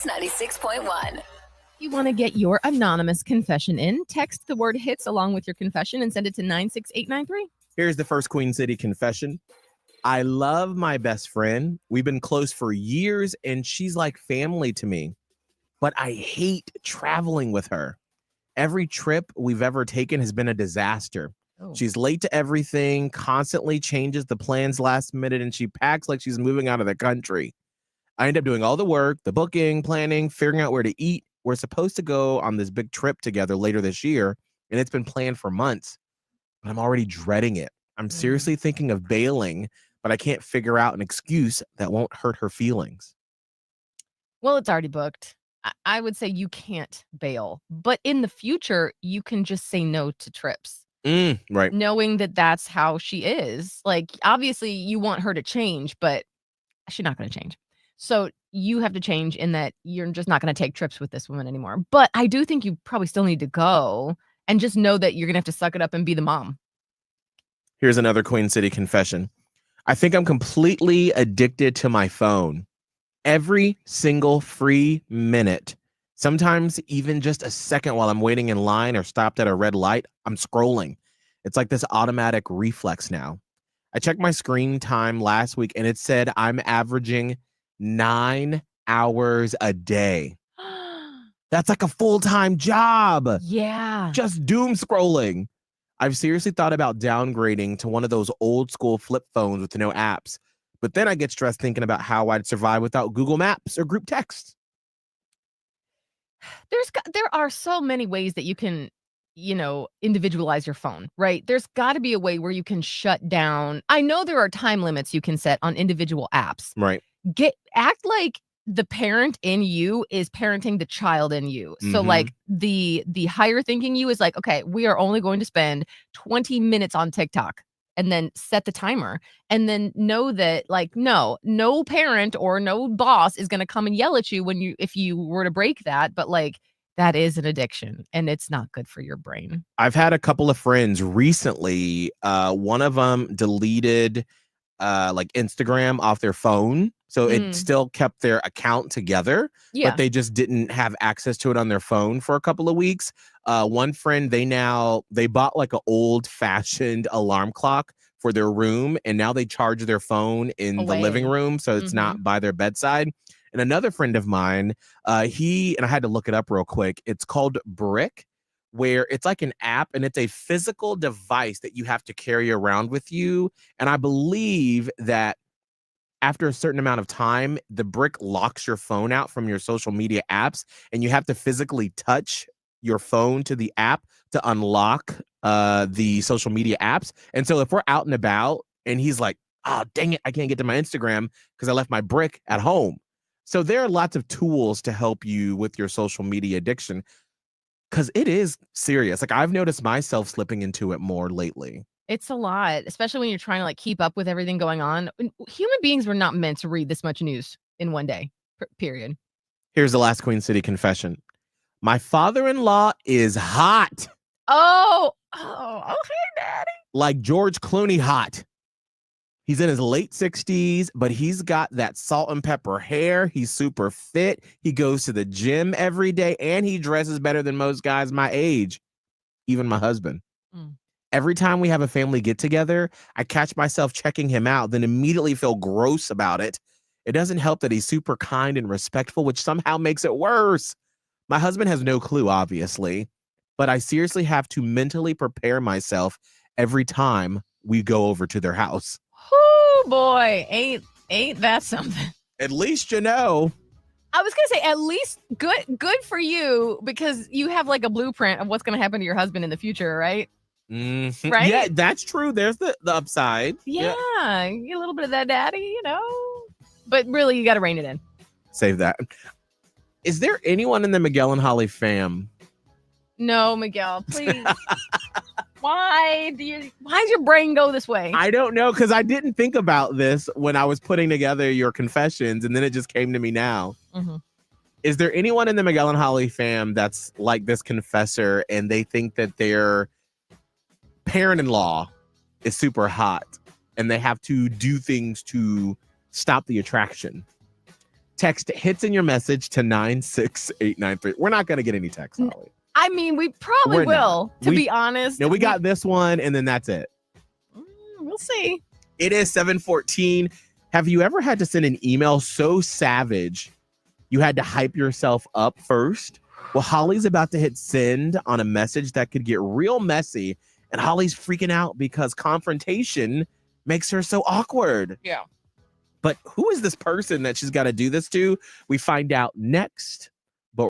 96.1. You want to get your anonymous confession in? Text the word hits along with your confession and send it to 96893. Here's the first Queen City confession. I love my best friend. We've been close for years and she's like family to me, but I hate traveling with her. Every trip we've ever taken has been a disaster. Oh. She's late to everything, constantly changes the plans last minute, and she packs like she's moving out of the country. I end up doing all the work, the booking, planning, figuring out where to eat. We're supposed to go on this big trip together later this year, and it's been planned for months, but I'm already dreading it. I'm seriously thinking of bailing, but I can't figure out an excuse that won't hurt her feelings. Well, it's already booked. I would say you can't bail, but in the future, you can just say no to trips. Right. Knowing that that's how she is. Like, obviously, you want her to change, but she's not going to change. So you have to change in that you're just not going to take trips with this woman anymore. But I do think you probably still need to go and just know that you're going to have to suck it up and be the mom. Here's another Queen City confession. I think I'm completely addicted to my phone. Every single free minute, sometimes even just a second while I'm waiting in line or stopped at a red light, I'm scrolling. It's like this automatic reflex now. I checked my screen time last week and it said I'm averaging 9 hours a day. That's like a full-time job. Yeah. Just doom scrolling. I've seriously thought about downgrading to one of those old school flip phones with no apps. But then I get stressed thinking about how I'd survive without Google Maps or group text. There are so many ways that you can, individualize your phone, right? There's got to be a way where you can shut down. I know there are time limits you can set on individual apps. Right. Act like the parent in you is parenting the child in you. So like the higher thinking you is like, okay, we are only going to spend 20 minutes on TikTok. And then set the timer and then know that like, no parent or no boss is going to come and yell at you if you were to break that. But like, that is an addiction and it's not good for your brain. I've had a couple of friends recently. One of them deleted like Instagram off their phone. So it still kept their account together, but they just didn't have access to it on their phone for a couple of weeks. One friend, they bought like an old fashioned alarm clock for their room. And now they charge their phone in the living room. So it's not by their bedside. And another friend of mine, and I had to look it up real quick. It's called Brick, where it's like an app and it's a physical device that you have to carry around with you. And I believe that after a certain amount of time, the brick locks your phone out from your social media apps and you have to physically touch your phone to the app to unlock the social media apps. And so if we're out and about and he's like, oh, dang it, I can't get to my Instagram because I left my brick at home. So there are lots of tools to help you with your social media addiction because it is serious. Like I've noticed myself slipping into it more lately. It's a lot, especially when you're trying to like keep up with everything going on. Human beings were not meant to read this much news in one day, period. Here's the last Queen City confession. My father-in-law is hot. Oh, okay, daddy. Like George Clooney hot. He's in his late 60s, but he's got that salt and pepper hair. He's super fit. He goes to the gym every day, and he dresses better than most guys my age, even my husband. Every time we have a family get together, I catch myself checking him out, then immediately feel gross about it. It doesn't help that he's super kind and respectful, which somehow makes it worse. My husband has no clue, obviously, but I seriously have to mentally prepare myself every time we go over to their house. Oh boy, ain't that something? At least you know. I was gonna say at least good for you because you have like a blueprint of what's gonna happen to your husband in the future, right? Right? Yeah, that's true. There's the upside. Yeah, you get a little bit of that daddy, But really, you got to rein it in. Save that. Is there anyone in the Miguel and Holly fam? No, Miguel, please. Why'd your brain go this way? I don't know, because I didn't think about this when I was putting together your confessions, and then it just came to me now. Is there anyone in the Miguel and Holly fam that's like this confessor and they think that their parent-in-law is super hot and they have to do things to stop the attraction? Text hits in your message to 96893. We're not going to get any text, Holly. I mean, we probably will, to be honest. No, we got this one, and then that's it. We'll see. It is 7:14. Have you ever had to send an email so savage you had to hype yourself up first? Well, Holly's about to hit send on a message that could get real messy, and Holly's freaking out because confrontation makes her so awkward. Yeah. But who is this person that she's got to do this to? We find out next